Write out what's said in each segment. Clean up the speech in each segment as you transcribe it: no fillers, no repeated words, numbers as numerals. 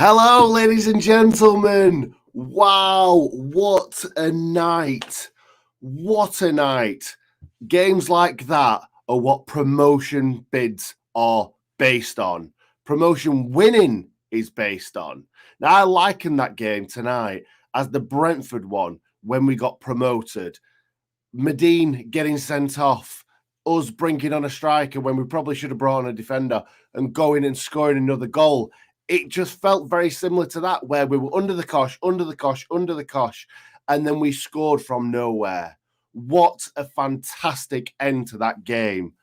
Hello, ladies and gentlemen. Wow, what a night. What a night. Games like that are what promotion bids are based on. Promotion winning is based on. Now, I liken that game tonight as the Brentford one when we got promoted. Medine getting sent off, us bringing on a striker when we probably should have brought on a defender and going and scoring another goal. It just felt very similar to that, where we were under the cosh, and then we scored from nowhere. What a fantastic end to that game.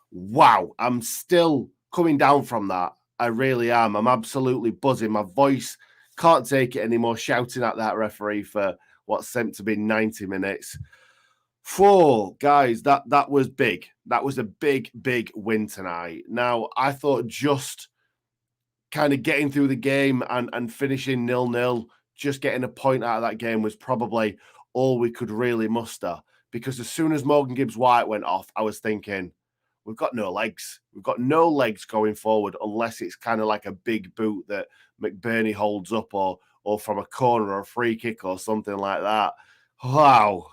Wow, I'm still coming down from that. I really am. I'm absolutely buzzing. My voice can't take it anymore, shouting at that referee for what's meant to be 90 minutes. Guys, that was big. That was a big win tonight. Now, I thought just kind of getting through the game and finishing 0-0, just getting a point out of that game was probably all we could really muster. Because as soon as Morgan Gibbs-White went off, I was thinking, we've got no legs. We've got no legs going forward unless it's kind of like a big boot that McBurney holds up or from a corner or a free kick or something like that. Wow.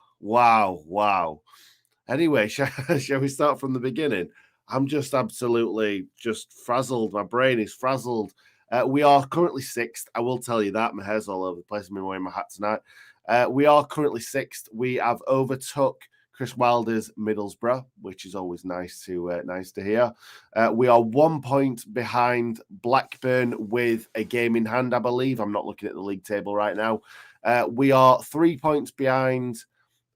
Anyway, shall we start from the beginning? I'm just absolutely just frazzled. My brain is frazzled. We are currently sixth. I will tell you that. My hair's all over the place. I'm wearing my hat tonight. We are currently sixth. We have overtook Chris Wilder's Middlesbrough, which is always nice to hear. We are 1 point behind Blackburn with a game in hand, I believe. I'm not looking at the league table right now. We are 3 points behind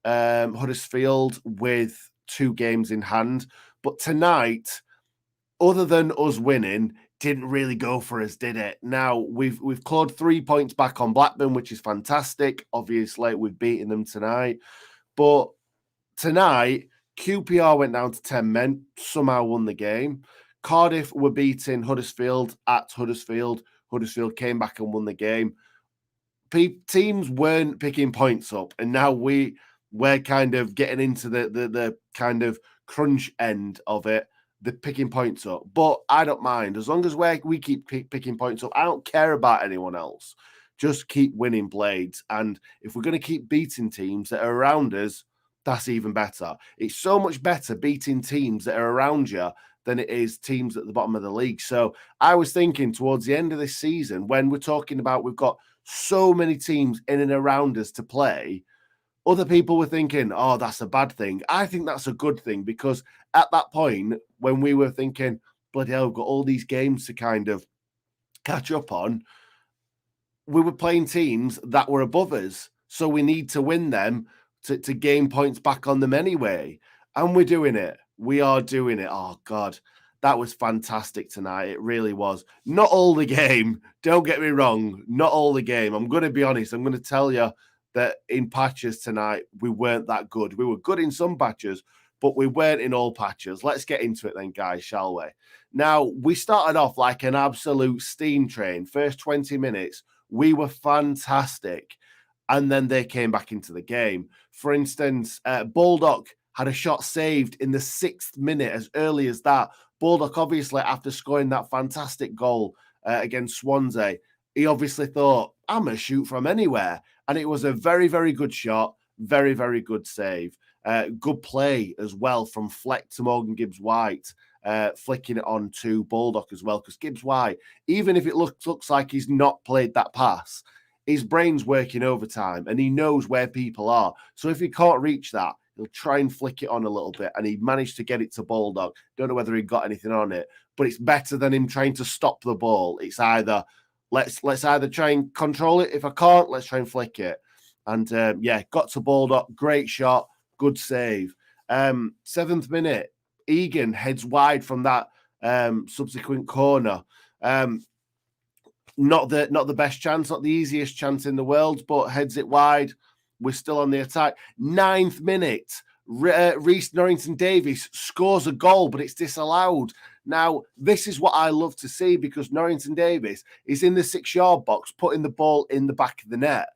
Huddersfield with 2 games in hand. But tonight, other than us winning, didn't really go for us, did it? Now, we've clawed 3 points back on Blackburn, which is fantastic. Obviously, we've beaten them tonight. But tonight, QPR went down to 10 men, somehow won the game. Cardiff were beating Huddersfield at Huddersfield. Huddersfield came back and won the game. Teams weren't picking points up, and now we're kind of getting into the kind of crunch end of it, the picking points up. But I don't mind. As long as we keep picking points up, I don't care about anyone else. Just keep winning blades. And if we're going to keep beating teams that are around us, that's even better. It's so much better beating teams that are around you than it is teams at the bottom of the league. So I was thinking towards the end of this season, when we're talking about we've got so many teams in and around us to play, other people were thinking, oh, that's a bad thing. I think that's a good thing, because at that point, when we were thinking, bloody hell, we've got all these games to kind of catch up on, we were playing teams that were above us. So we need to win them to gain points back on them anyway. And we're doing it. We are doing it. Oh, God. That was fantastic tonight. It really was. Not all the game. Don't get me wrong. Not all the game. I'm going to be honest. I'm going to tell you that in patches tonight, we weren't that good. We were good in some patches, but we weren't in all patches. Let's get into it then, guys, shall we? Now, we started off like an absolute steam train. First 20 minutes, we were fantastic. And then they came back into the game. For instance, Baldock had a shot saved in the 6th minute, as early as that. Baldock, obviously, after scoring that fantastic goal against Swansea, he obviously thought, I'm going to shoot from anywhere. And it was a very, very good shot. Very, very good save. Good play as well from Fleck to Morgan Gibbs-White, flicking it on to Baldock as well. Because Gibbs-White, even if it looks like he's not played that pass, his brain's working overtime and he knows where people are. So if he can't reach that, he'll try and flick it on a little bit. And he managed to get it to Baldock. Don't know whether he got anything on it, but it's better than him trying to stop the ball. It's either let's either try and control it. If I can't, let's try and flick it. And got to Baldock. Great shot. Good save. 7th minute, Egan heads wide from that subsequent corner. Not the best chance, not the easiest chance in the world, but heads it wide. We're still on the attack. 9th minute, Reece Norrington-Davies scores a goal, but it's disallowed. Now, this is what I love to see, because Norrington-Davies is in the 6-yard box, putting the ball in the back of the net.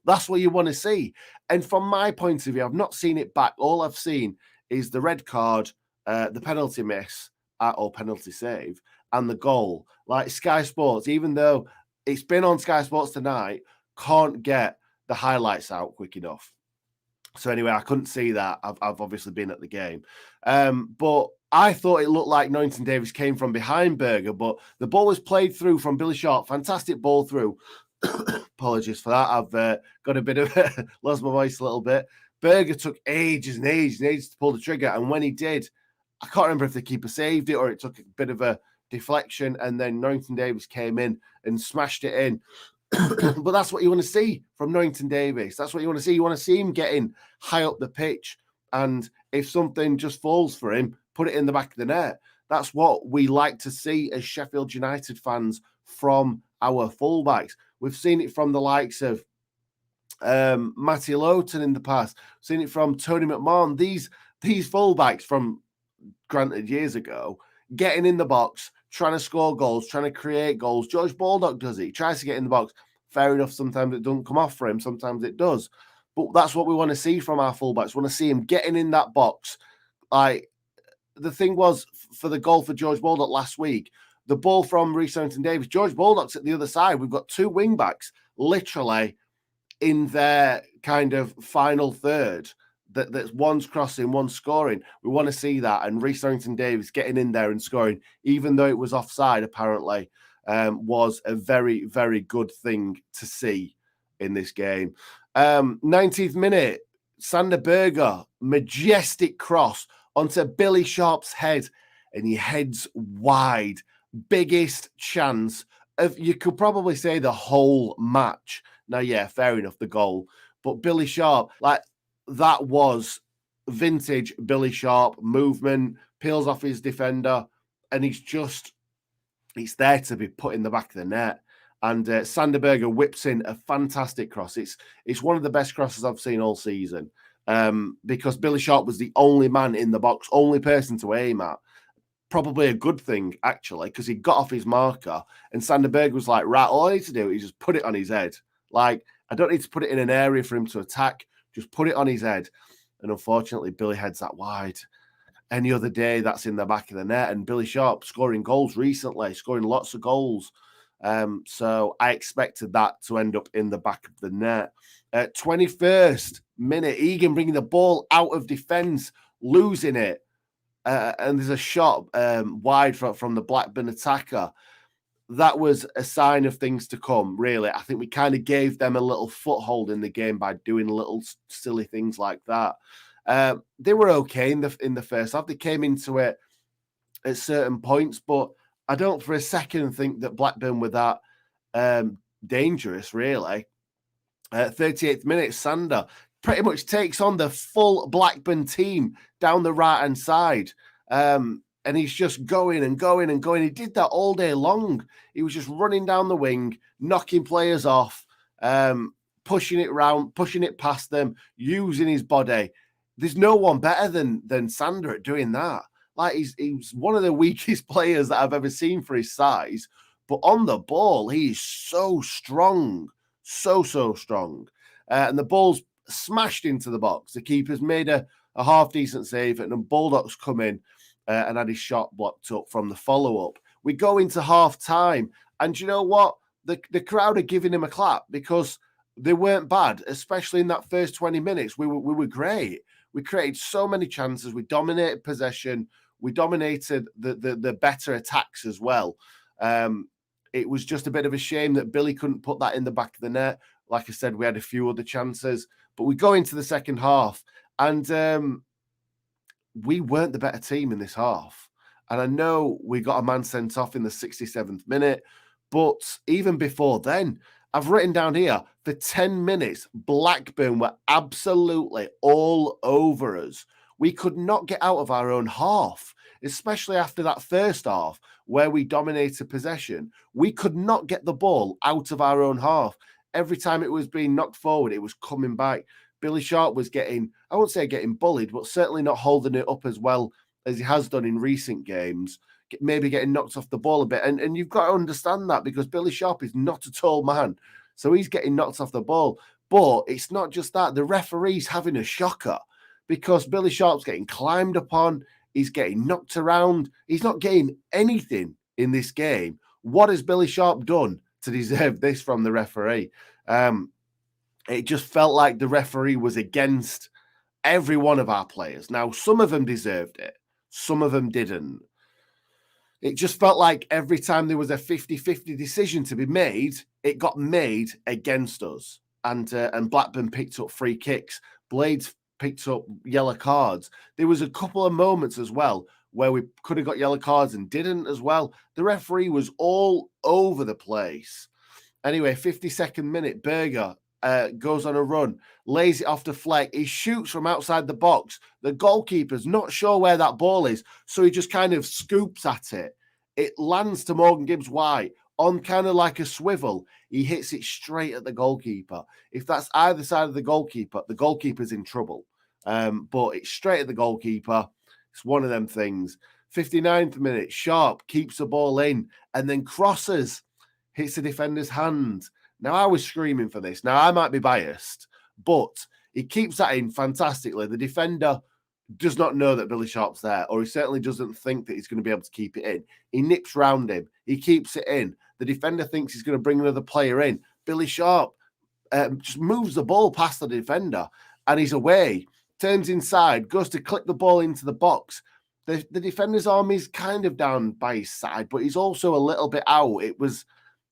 That's what you want to see. And from my point of view, I've not seen it back. All I've seen is the red card, the penalty miss or penalty save, and the goal. Like Sky Sports, even though it's been on Sky Sports tonight, can't get the highlights out quick enough. So anyway, I couldn't see that. I've obviously been at the game. But I thought it looked like Noington Davies came from behind Berger, but the ball was played through from Billy Sharp. Fantastic ball through. Apologies for that. I've got a bit of lost my voice a little bit. Berger took ages and ages and ages to pull the trigger. And when he did, I can't remember if the keeper saved it or it took a bit of a deflection. And then Noington Davies came in and smashed it in. But that's what you want to see from Noington Davies. That's what you want to see. You want to see him getting high up the pitch. And if something just falls for him, put it in the back of the net. That's what we like to see as Sheffield United fans from our fullbacks. We've seen it from the likes of Matty Lowton in the past. We've seen it from Tony McMahon. These fullbacks from, granted, years ago, getting in the box, trying to score goals, trying to create goals. George Baldock does it. He tries to get in the box. Fair enough, sometimes it doesn't come off for him. Sometimes it does. But that's what we want to see from our fullbacks. We want to see him getting in that box. Like, the thing was, for the goal for George Baldock last week, the ball from 𝐍𝐸 Davies, George Baldock's at the other side. We've got two wing-backs literally in their kind of final third. That's one's crossing, one's scoring. We want to see that. And 𝐍𝐸 Davies getting in there and scoring, even though it was offside, apparently, was a very, very good thing to see in this game. 19th minute, Sander Berger, majestic cross onto Billy Sharp's head, and he heads wide. Biggest chance of, you could probably say, the whole match. Now, yeah, fair enough, the goal. But Billy Sharp, like, that was vintage Billy Sharp movement, peels off his defender, and it's there to be put in the back of the net. And Sander Berger whips in a fantastic cross. It's one of the best crosses I've seen all season, because Billy Sharp was the only man in the box, only person to aim at. Probably a good thing, actually, because he got off his marker, and Sander Berger was like, right, all I need to do is just put it on his head. Like, I don't need to put it in an area for him to attack. Just put it on his head. And unfortunately, Billy heads that wide. Any other day, that's in the back of the net. And Billy Sharp scoring goals recently, scoring lots of goals. So I expected that to end up in the back of the net. 21st minute, Egan bringing the ball out of defence, losing it. And there's a shot wide from the Blackburn attacker. That was a sign of things to come, really. I think we kind of gave them a little foothold in the game by doing little silly things like that. They were okay in the first half. They came into it at certain points, but I don't for a second think that Blackburn were that dangerous, really. 38th minute, Sander pretty much takes on the full Blackburn team down the right-hand side. And he's just going and going and going. He did that all day long. He was just running down the wing, knocking players off, pushing it around, pushing it past them, using his body. There's no one better than Sander at doing that. Like, he's one of the weakest players that I've ever seen for his size. But on the ball, he is so strong. So strong. And the ball's smashed into the box. The keeper's made a half-decent save, and then Baldock's come in and had his shot blocked up from the follow-up. We go into half-time, and you know what? The crowd are giving him a clap because they weren't bad, especially in that first 20 minutes. We were great. We created so many chances. We dominated possession. We dominated the better attacks as well. It was just a bit of a shame that Billy couldn't put that in the back of the net. Like I said, we had a few other chances. But we go into the second half, and we weren't the better team in this half. And I know we got a man sent off in the 67th minute, but even before then, I've written down here, for 10 minutes, Blackburn were absolutely all over us. We could not get out of our own half, especially after that first half where we dominated possession. We could not get the ball out of our own half. Every time it was being knocked forward, it was coming back. Billy Sharp was getting, I won't say getting bullied, but certainly not holding it up as well as he has done in recent games, maybe getting knocked off the ball a bit. And you've got to understand that because Billy Sharp is not a tall man. So he's getting knocked off the ball. But it's not just that. The referee's having a shocker because Billy Sharp's getting climbed upon. He's getting knocked around. He's not getting anything in this game. What has Billy Sharp done to deserve this from the referee. It just felt like the referee was against every one of our players. Now, some of them deserved it. Some of them didn't. It just felt like every time there was a 50-50 decision to be made, it got made against us. And Blackburn picked up free kicks. Blades picked up yellow cards. There was a couple of moments as well where we could have got yellow cards and didn't as well. The referee was all over the place. Anyway, 52nd minute, Berger goes on a run, lays it off to Fleck. He shoots from outside the box. The goalkeeper's not sure where that ball is, so he just kind of scoops at it. It lands to Morgan Gibbs-White on kind of like a swivel. He hits it straight at the goalkeeper. If that's either side of the goalkeeper's in trouble. But it's straight at the goalkeeper. It's one of them things. 59th minute, Sharp keeps the ball in and then crosses, hits the defender's hand. Now, I was screaming for this. Now, I might be biased, but he keeps that in fantastically. The defender does not know that Billy Sharp's there, or he certainly doesn't think that he's going to be able to keep it in. He nips round him. He keeps it in. The defender thinks he's going to bring another player in. Billy Sharp just moves the ball past the defender, and he's away. Turns inside, goes to clip the ball into the box. The defender's arm is kind of down by his side, but he's also a little bit out. It was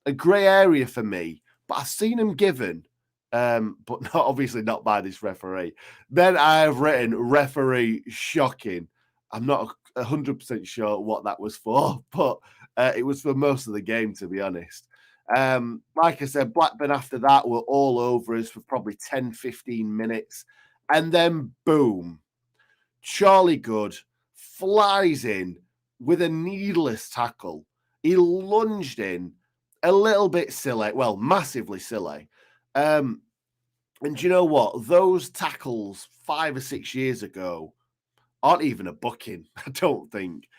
a grey area for me, but I've seen him given, but obviously not by this referee. Then I have written referee shocking. I'm not 100% sure what that was for, but it was for most of the game, to be honest. Like I said, Blackburn after that were all over us for probably 10, 15 minutes. And then, boom, Charlie Good flies in with a needless tackle. He lunged in a little bit silly, well, massively silly. And you know what? Those tackles 5 or 6 years ago aren't even a booking, I don't think.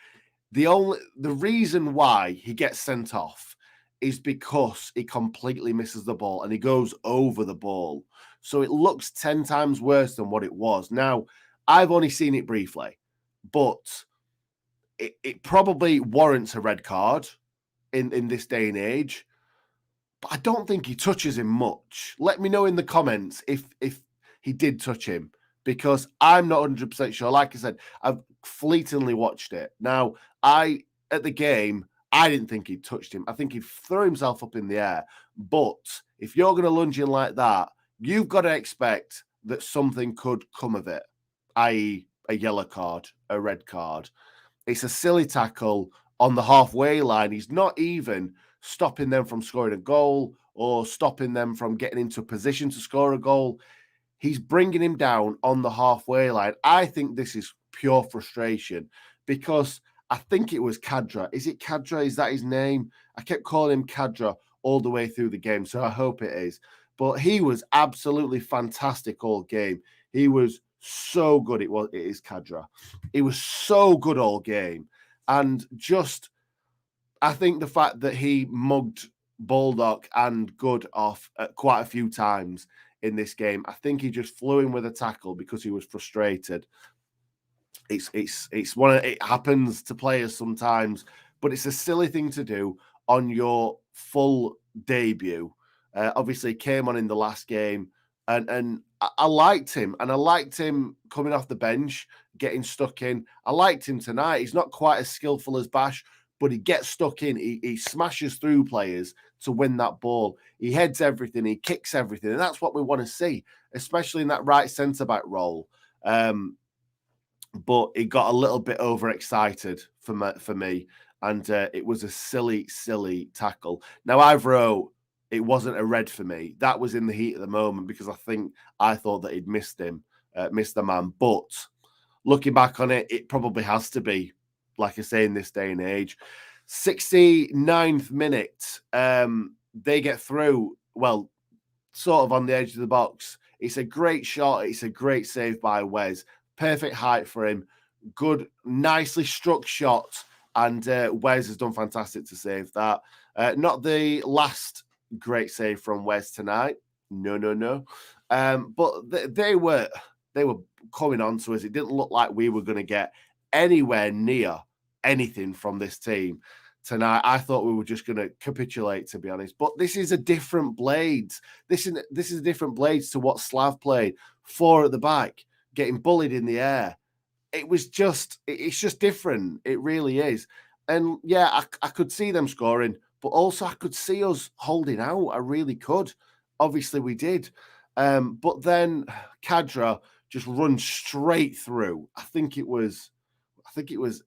The reason why he gets sent off is because he completely misses the ball and he goes over the ball. So it looks 10 times worse than what it was. Now, I've only seen it briefly, but it probably warrants a red card in this day and age. But I don't think he touches him much. Let me know in the comments if he did touch him, because I'm not 100% sure. Like I said, I've fleetingly watched it. Now, at the game, I didn't think he touched him. I think he threw himself up in the air. But if you're going to lunge in like that, you've got to expect that something could come of it, i.e. a yellow card, a red card. It's a silly tackle on the halfway line. He's not even stopping them from scoring a goal or stopping them from getting into a position to score a goal. He's bringing him down on the halfway line. I think this is pure frustration because I think it was Kadra. Is it Kadra? Is that his name? I kept calling him Kadra all the way through the game, so I hope it is. But he was absolutely fantastic all game. He was so good. It is Kadra. He was so good all game. And just, I think the fact that he mugged Baldock and Good off quite a few times in this game, I think he just flew in with a tackle because he was frustrated. It's one of, it happens to players sometimes, but it's a silly thing to do on your full debut. Obviously, he came on in the last game, and I liked him, and I liked him coming off the bench, getting stuck in. I liked him tonight. He's not quite as skillful as Bash, but he gets stuck in. He smashes through players to win that ball. He heads everything. He kicks everything, and that's what we want to see, especially in that right centre-back role. But he got a little bit overexcited for me, and it was a silly, silly tackle. Now, I've wrote it wasn't a red for me. That was in the heat of the moment because I thought that he'd missed the man. But looking back on it, it probably has to be, like I say, in this day and age. 69th minute, they get through, well, sort of on the edge of the box. It's a great shot. It's a great save by 𝐍𝐸. Perfect height for him. Good, nicely struck shot. And 𝐍𝐸 has done fantastic to save that. Not the last great save from 𝐍𝐸 tonight. No. But they were coming on to us. It didn't look like we were going to get anywhere near anything from this team. tonight. I thought we were just going to capitulate, to be honest. But this is a different Blades. This is a different Blades to what Slav played. 4 at the back, getting bullied in the air. It's just different. It really is. And yeah, I could see them scoring, but also I could see us holding out. I really could. Obviously, we did. But then Kadra just runs straight through. I think it was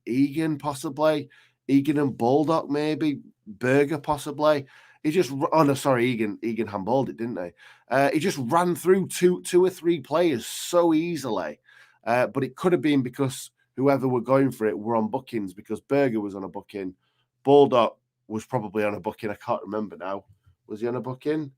Egan, possibly. Egan and Baldock, maybe. Berger, possibly. He just... Oh, no, sorry, Egan handballed it, didn't they? He just ran through two or three players so easily. But it could have been because whoever were going for it were on bookings, because Berger was on a booking. Baldock was probably on a booking. I can't remember now. Was he on a booking?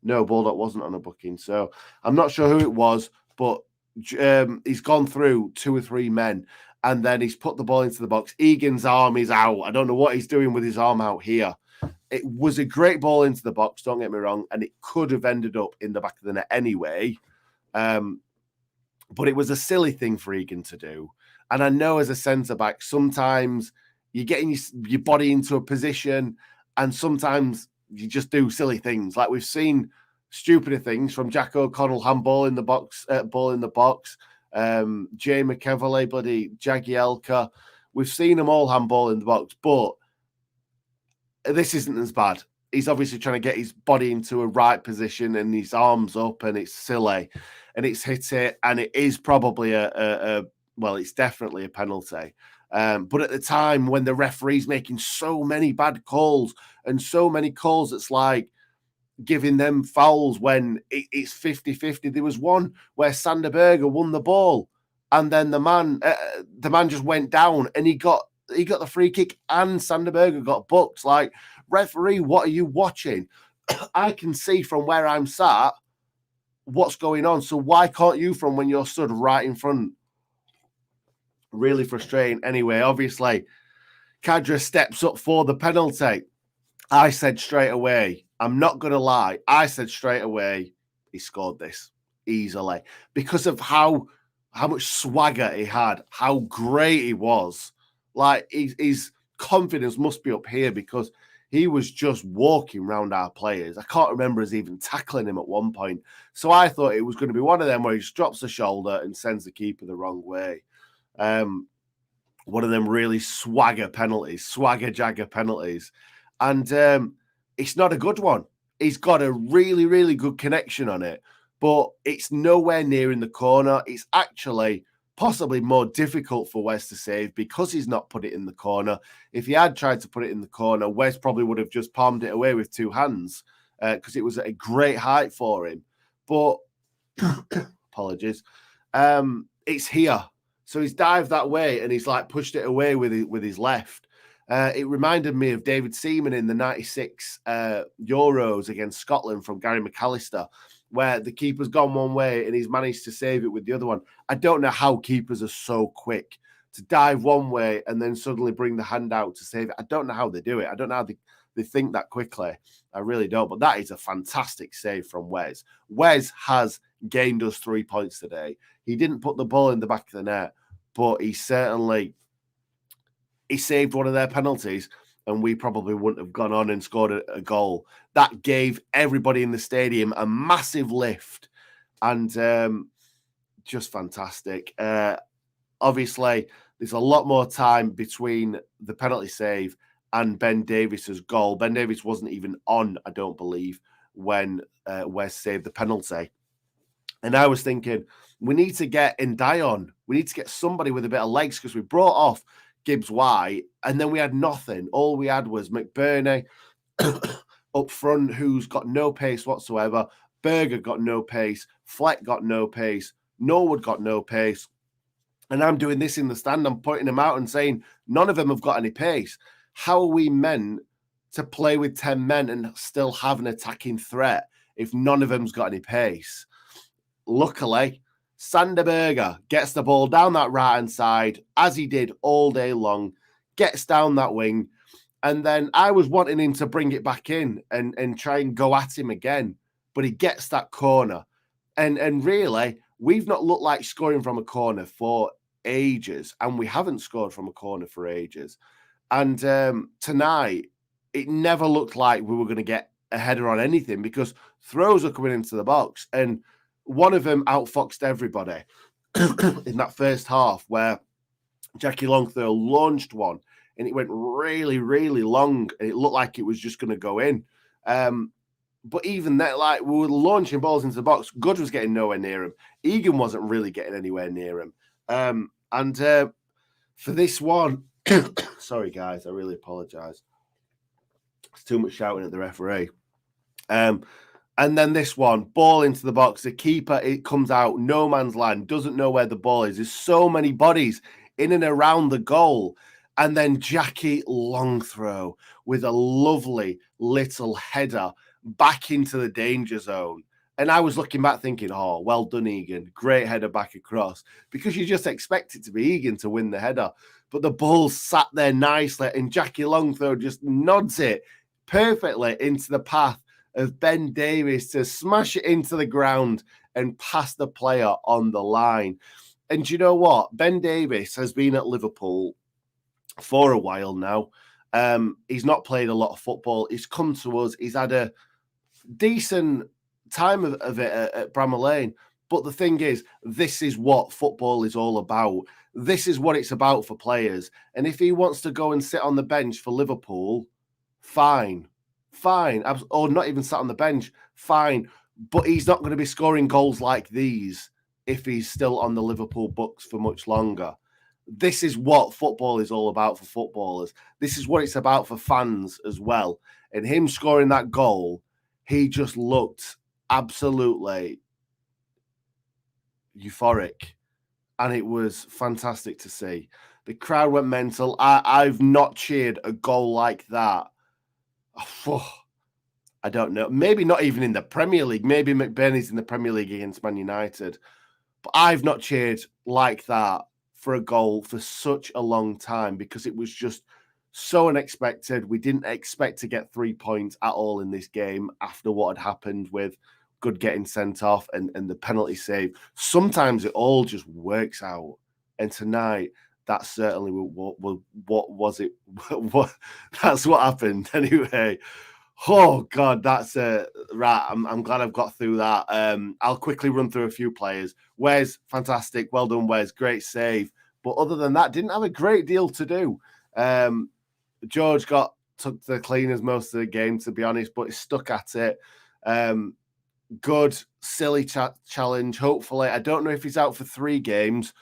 No, Baldock wasn't on a booking. So I'm not sure who it was, but he's gone through 2 or 3 men, and then he's put the ball into the box. Egan's arm is out. I don't know what he's doing with his arm out here. It was a great ball into the box, don't get me wrong, and it could have ended up in the back of the net anyway. But it was a silly thing for Egan to do. And I know as a centre-back, sometimes you're getting your body into a position, and sometimes you just do silly things. Like we've seen stupider things from Jack O'Connell, handball in the box, ball in the box. 𝐍𝐸𝐵𝐍, bloody 𝐍𝐸𝐵𝐍. We've seen them all handball in the box, but this isn't as bad. He's obviously trying to get his body into a right position and his arms up, and it's silly, and it's hit it, and it is probably well, it's definitely a penalty. But at the time when the referee's making so many bad calls and so many calls, it's like giving them fouls when it's 50-50. There was one where Sander Berge won the ball, and then the man just went down, and he got the free kick, and Sander Berge got booked. Like, referee, what are you watching? I can see from where I'm sat what's going on. So why can't you from when you're stood right in front? Really frustrating. Anyway, obviously, Kadra steps up for the penalty. I said straight away, I'm not going to lie, I said straight away, he scored this easily because of how much swagger he had, how great he was. Like, his confidence must be up here because he was just walking around our players. I can't remember us even tackling him at one point. So I thought it was going to be one of them where he just drops the shoulder and sends the keeper the wrong way. One of them really swagger jagger penalties. And it's not a good one. He's got a really, really good connection on it, but it's nowhere near in the corner. It's actually possibly more difficult for Wes to save because he's not put it in the corner. If he had tried to put it in the corner, Wes probably would have just palmed it away with 2 hands because it was at a great height for him. But apologies. It's here. So he's dived that way and he's like pushed it away with his left. It reminded me of David Seaman in the 96 Euros against Scotland from Gary McAllister, where the keeper's gone one way and he's managed to save it with the other one. I don't know how keepers are so quick to dive one way and then suddenly bring the hand out to save it. I don't know how they do it. I don't know how they think that quickly. I really don't. But that is a fantastic save from Wes. Wes has gained us 3 points today. He didn't put the ball in the back of the net, but he saved one of their penalties, and we probably wouldn't have gone on and scored a goal. That gave everybody in the stadium a massive lift, and just fantastic. Obviously, there's a lot more time between the penalty save and Ben Davies's goal. Ben Davies wasn't even on, I don't believe, when Wes saved the penalty. And I was thinking, we need to get Ndiaye on. We need to get somebody with a bit of legs because we brought off 𝐍𝐸𝐶, and then we had nothing. All we had was McBurney up front, who's got no pace whatsoever. Berger got no pace. Fleck got no pace. Norwood got no pace. And I'm doing this in the stand. I'm pointing them out and saying, none of them have got any pace. How are we meant to play with 10 men and still have an attacking threat if none of them's got any pace? Luckily, Sander Berge gets the ball down that right-hand side, as he did all day long, gets down that wing, and then I was wanting him to bring it back in and try and go at him again, but he gets that corner. And really, we've not looked like scoring from a corner for ages, and we haven't scored from a corner for ages. And tonight, it never looked like we were going to get a header on anything because throws are coming into the box. And one of them outfoxed everybody in that first half where Jackie Longthrow launched one and it went really, really long and it looked like it was just going to go in. But even that, like, we were launching balls into the box. Good was getting nowhere near him. Egan wasn't really getting anywhere near him. And for this one, sorry, guys, I really apologise. It's too much shouting at the referee. And then this one, ball into the box. The keeper, it comes out, no man's land, doesn't know where the ball is. There's so many bodies in and around the goal. And then Jackie Longthrow with a lovely little header back into the danger zone. And I was looking back thinking, oh, well done, Egan. Great header back across. Because you just expect it to be Egan to win the header. But the ball sat there nicely and Jackie Longthrow just nods it perfectly into the path of Ben Davies to smash it into the ground and pass the player on the line. And you know what? Ben Davies has been at Liverpool for a while now. He's not played a lot of football. He's come to us. He's had a decent time of it at Bramall Lane. But the thing is, this is what football is all about. This is what it's about for players. And if he wants to go and sit on the bench for Liverpool, fine. Or not even sat on the bench, fine. But he's not going to be scoring goals like these if he's still on the Liverpool books for much longer. This is what football is all about for footballers. This is what it's about for fans as well. And him scoring that goal, he just looked absolutely euphoric. And it was fantastic to see. The crowd went mental. I've not cheered a goal like that. I don't know. Maybe not even in the Premier League. Maybe McBurney's in the Premier League against Man United. But I've not cheered like that for a goal for such a long time because it was just so unexpected. We didn't expect to get 3 points at all in this game after what had happened with Good getting sent off and the penalty save. Sometimes it all just works out. And tonight, that's certainly what was it? That's what happened anyway. Oh God, that's right. I'm glad I've got through that. I'll quickly run through a few players. Wes, fantastic, well done, Wes, great save. But other than that, didn't have a great deal to do. George took the cleaners most of the game, to be honest, but he stuck at it. Good, silly challenge. Hopefully, I don't know if he's out for 3 games.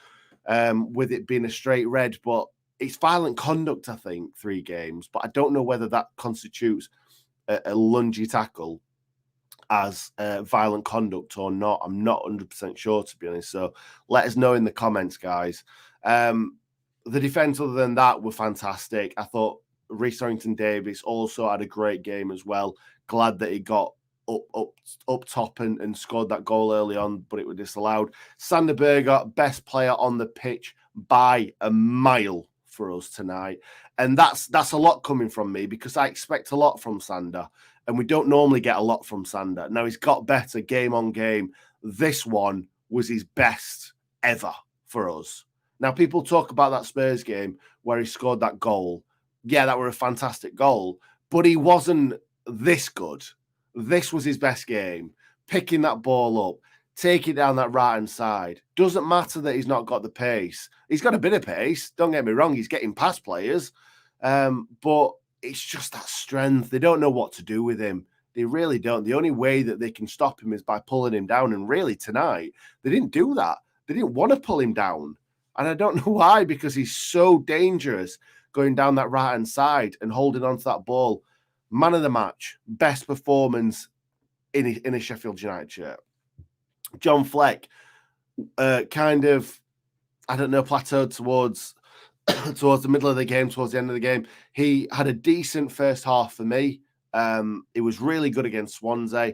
With it being a straight red, but it's violent conduct, I think, 3 games. But I don't know whether that constitutes a lungy tackle as violent conduct or not. I'm not 100% sure, to be honest. So let us know in the comments, guys. The defence, other than that, were fantastic. I thought Rhys Orrington-Davies also had a great game as well. Glad that he got up top and scored that goal early on, but it was disallowed. Sander Berger, best player on the pitch by a mile for us tonight. And that's a lot coming from me because I expect a lot from Sander. And we don't normally get a lot from Sander. Now, he's got better game on game. This one was his best ever for us. Now, people talk about that Spurs game where he scored that goal. Yeah, that were a fantastic goal, but he wasn't this good. This was his best game. Picking that ball up, taking down that right-hand side. Doesn't matter that he's not got the pace. He's got a bit of pace. Don't get me wrong. He's getting past players. But it's just that strength. They don't know what to do with him. They really don't. The only way that they can stop him is by pulling him down. And really, tonight, they didn't do that. They didn't want to pull him down. And I don't know why, because he's so dangerous going down that right-hand side and holding on to that ball. Man of the match, best performance in a Sheffield United shirt. John Fleck, kind of, I don't know, plateaued towards the middle of the game, towards the end of the game. He had a decent first half for me. It was really good against Swansea.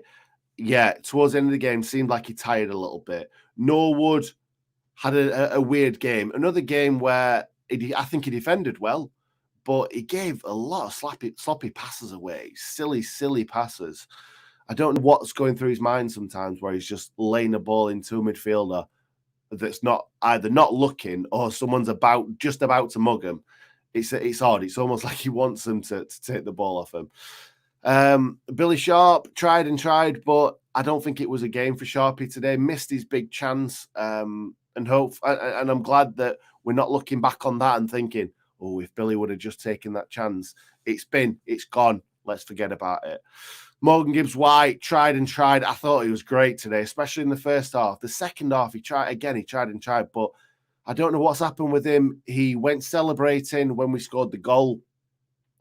Yeah, towards the end of the game, seemed like he tired a little bit. Norwood had a weird game. Another game where I think he defended well, but he gave a lot of sloppy passes away. Silly passes. I don't know what's going through his mind sometimes where he's just laying a ball into a midfielder that's not either not looking or someone's just about to mug him. It's odd. It's almost like he wants them to take the ball off him. Billy Sharp tried and tried, but I don't think it was a game for Sharpie today. Missed his big chance, and I'm glad that we're not looking back on that and thinking, oh, if Billy would have just taken that chance, it's gone. Let's forget about it. Morgan Gibbs-White tried and tried. I thought he was great today, especially in the first half. The second half, he tried and tried, but I don't know what's happened with him. He went celebrating when we scored the goal,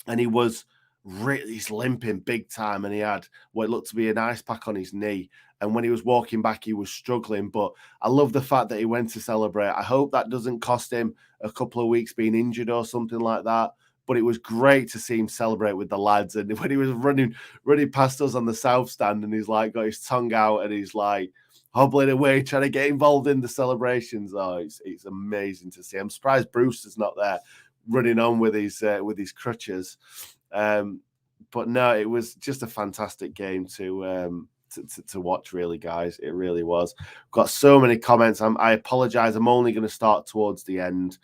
and he's limping big time, and he had what looked to be an ice pack on his knee. And when he was walking back, he was struggling. But I love the fact that he went to celebrate. I hope that doesn't cost him a couple of weeks being injured or something like that. But it was great to see him celebrate with the lads. And when he was running past us on the south stand, and he's like got his tongue out and he's like hobbling away, trying to get involved in the celebrations. Oh, it's amazing to see. I'm surprised Brewster's not there, running on with his crutches. But no, it was just a fantastic game to watch, really, guys. It really was. Got so many comments. I apologize. I'm only going to start towards the end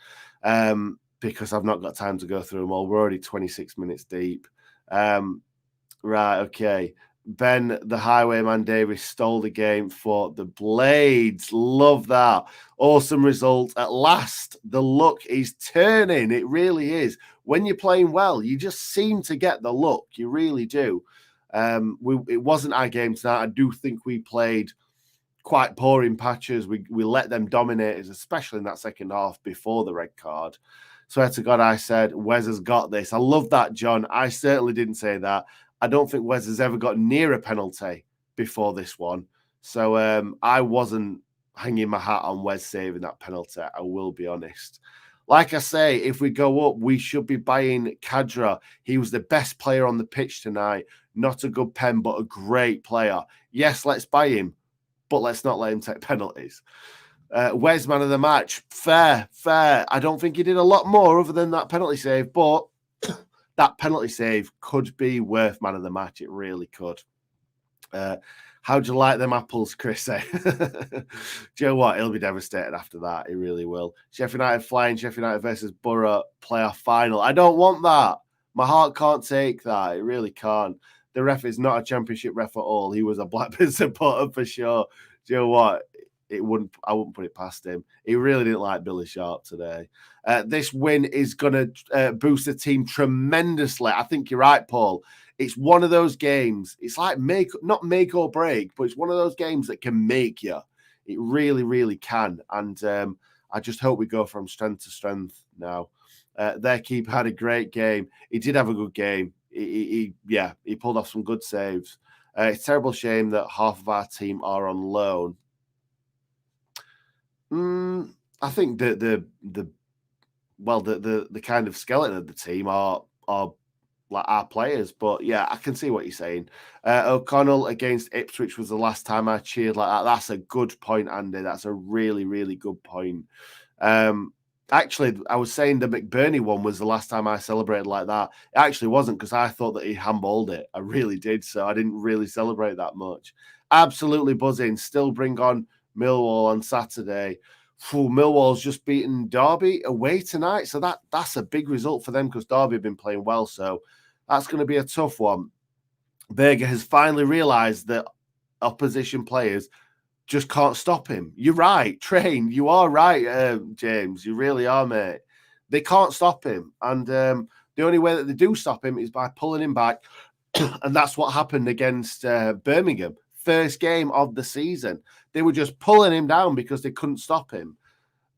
because I've not got time to go through them all. We're already 26 minutes deep. Right, okay. Ben, the Highwayman Davis, stole the game for the Blades. Love that. Awesome result. At last, the luck is turning. It really is. When you're playing well, you just seem to get the luck. You really do. It wasn't our game tonight. I do think we played quite poor in patches. We let them dominate us, especially in that second half before the red card. Swear to God, I said, Wes has got this. I love that, John. I certainly didn't say that. I don't think Wes has ever got near a penalty before this one. So I wasn't hanging my hat on Wes saving that penalty. I will be honest. Like I say, if we go up, we should be buying Kadra. He was the best player on the pitch tonight. Not a good pen, but a great player. Yes, let's buy him, but let's not let him take penalties. Wes, man of the match. Fair. I don't think he did a lot more other than that penalty save, but that penalty save could be worth man of the match. It really could. How'd you like them apples, Chris? Do you know what? He'll be devastated after that. He really will. Sheffield United flying, Sheffield United versus Borough playoff final. I don't want that. My heart can't take that. It really can't. The ref is not a championship ref at all. He was a Blackburn supporter for sure. Do you know what? I wouldn't put it past him. He really didn't like Billy Sharp today. This win is going to boost the team tremendously. I think you're right, Paul. It's one of those games. It's like not make or break, but it's one of those games that can make you. It really, really can. And I just hope we go from strength to strength now. Their keeper had a great game. He did have a good game. He pulled off some good saves. It's a terrible shame that half of our team are on loan. I think the kind of skeleton of the team are like our players, but yeah, I can see what you're saying. O'Connell against Ipswich was the last time I cheered like that. That's a good point, Andy. That's a really, really good point. Actually, I was saying the McBurney one was the last time I celebrated like that. It actually wasn't, because I thought that he handballed it. I really did, so I didn't really celebrate that much. Absolutely buzzing. Still bring on Millwall on Saturday. Millwall's just beaten Derby away tonight, so that's a big result for them, because Derby have been playing well, so that's going to be a tough one. Berger has finally realised that opposition players just can't stop him. You're right, Train. You are right, James. You really are, mate. They can't stop him, and the only way that they do stop him is by pulling him back, and that's what happened against Birmingham. First game of the season. They were just pulling him down because they couldn't stop him.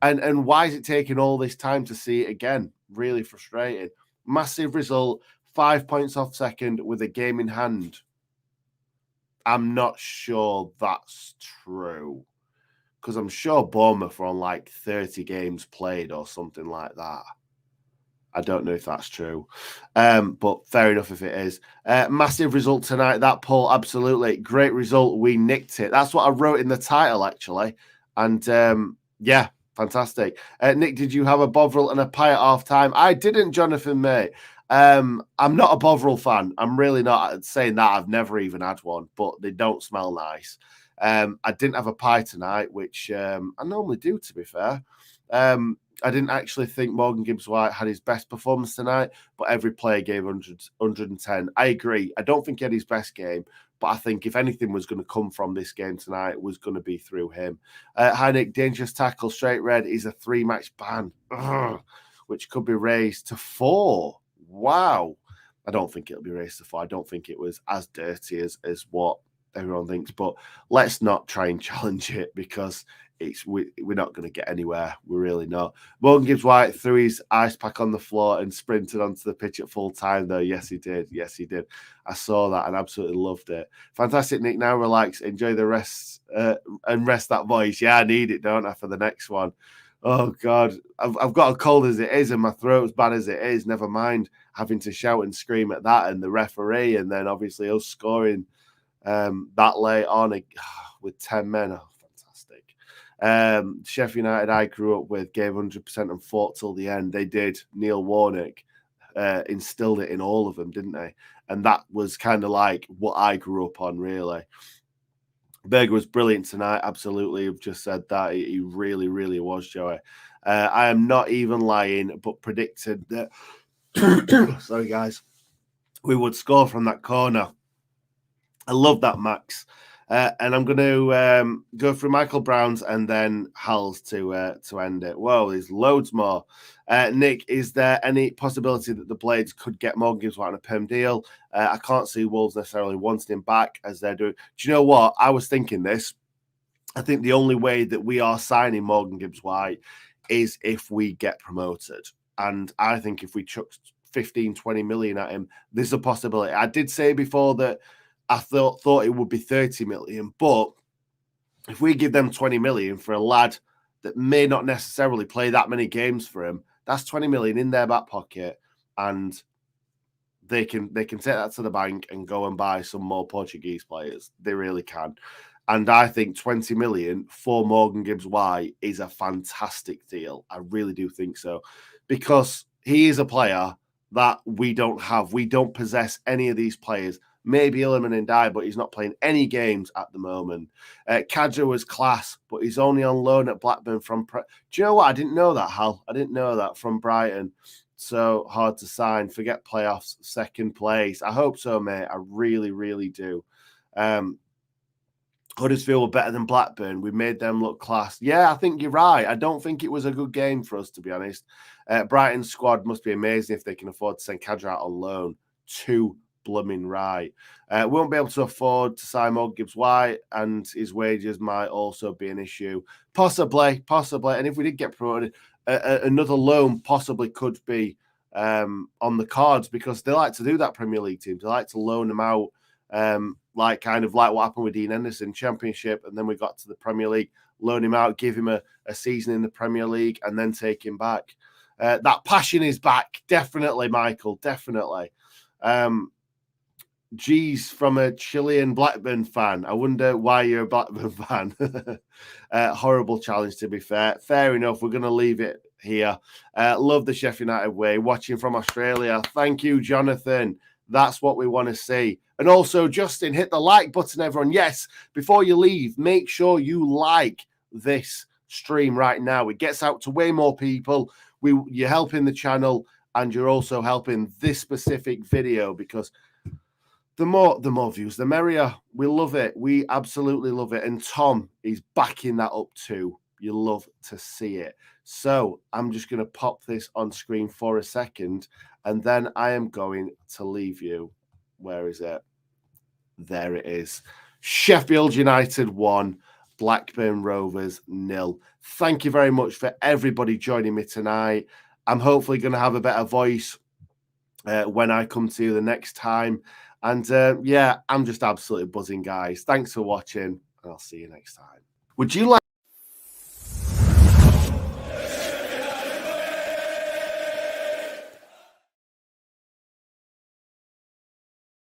And why is it taking all this time to see it again? Really frustrating. Massive result, 5 points off second with a game in hand. I'm not sure that's true, because I'm sure Bournemouth are on like 30 games played or something like that. I don't know if that's true, but fair enough if it is. Massive result tonight, that, Paul. Absolutely. Great result. We nicked it. That's what I wrote in the title, actually. And yeah, fantastic. Nick, did you have a Bovril and a pie at half time? I didn't, Jonathan, mate. I'm not a Bovril fan. I'm really not. Saying that, I've never even had one, but they don't smell nice. I didn't have a pie tonight, which I normally do, to be fair. I didn't actually think Morgan Gibbs-White had his best performance tonight, but every player gave 110. I agree. I don't think he had his best game, but I think if anything was going to come from this game tonight, it was going to be through him. Hi, Nick. Dangerous tackle, straight red is a 3-match ban, which could be raised to 4. Wow. I don't think it'll be raised to 4. I don't think it was as dirty as what everyone thinks, but let's not try and challenge it because we're not going to get anywhere. We're really not. Morgan Gibbs-White threw his ice pack on the floor and sprinted onto the pitch at full time, though. Yes, he did. Yes, he did. I saw that and absolutely loved it. Fantastic, Nick. Now relax, enjoy the rest, and rest that voice. Yeah, I need it, don't I, for the next one? Oh, God. I've got a cold as it is and my throat's bad as it is. Never mind having to shout and scream at that and the referee and then obviously us scoring that late on with 10 men. Oh, fantastic. Sheffield United I grew up with gave 100% and fought till the end. They did. Neil Warnock instilled it in all of them, didn't they? And that was kind of like what I grew up on, really. Berger was brilliant tonight. Absolutely. You've just said that. He really, really was, Joey. I am not even lying, but predicted that, sorry, guys, we would score from that corner. I love that, Max. And I'm going to go through Michael Brown's and then Hal's to end it. Whoa, there's loads more. Nick, is there any possibility that the Blades could get Morgan Gibbs-White on a perm deal? I can't see Wolves necessarily wanting him back as they're doing. Do you know what? I was thinking this. I think the only way that we are signing Morgan Gibbs-White is if we get promoted. And I think if we chuck 15, 20 million at him, there's a possibility. I did say before that I thought it would be 30 million, but if we give them 20 million for a lad that may not necessarily play that many games for him, that's 20 million in their back pocket, and they can take that to the bank and go and buy some more Portuguese players. They really can. And I think 20 million for Morgan Gibbs-White is a fantastic deal. I really do think so, because he is a player that we don't have. We don't possess any of these players. Maybe Illiman and Die, but he's not playing any games at the moment. 𝐍𝐸 was class, but he's only on loan at Blackburn from... Do you know what? I didn't know that, Hal. I didn't know that, from Brighton. So hard to sign. Forget playoffs, second place. I hope so, mate. I really, really do. Huddersfield were better than Blackburn. We made them look class. Yeah, I think you're right. I don't think it was a good game for us, to be honest. Brighton's squad must be amazing if they can afford to send 𝐍𝐸 out on loan. Too blooming right. Won't be able to afford to sign Morgan Gibbs-White, and his wages might also be an issue. Possibly. And if we did get promoted, another loan possibly could be on the cards, because they like to do that, Premier League teams. They like to loan them out, like what happened with Dean Henderson, Championship, and then we got to the Premier League, loan him out, give him a season in the Premier League, and then take him back. That passion is back. Definitely, Michael. Definitely. G's from a Chilean Blackburn fan. I wonder why you're a Blackburn fan. Horrible challenge, to be fair. Fair enough. We're going to leave it here. Love the Sheffield United way. Watching from Australia. Thank you, Jonathan. That's what we want to see. And also, Justin, hit the like button, everyone. Yes, before you leave, make sure you like this stream right now. It gets out to way more people. You're helping the channel, and you're also helping this specific video, because the more views, the merrier. We love it. We absolutely love it. And Tom is backing that up too. You love to see it. So I'm just going to pop this on screen for a second, and then I am going to leave you. Where is it? There it is. Sheffield United 1, Blackburn Rovers 0. Thank you very much for everybody joining me tonight. I'm hopefully going to have a better voice when I come to you the next time. And yeah, I'm just absolutely buzzing, guys. Thanks for watching, and I'll see you next time. Would you like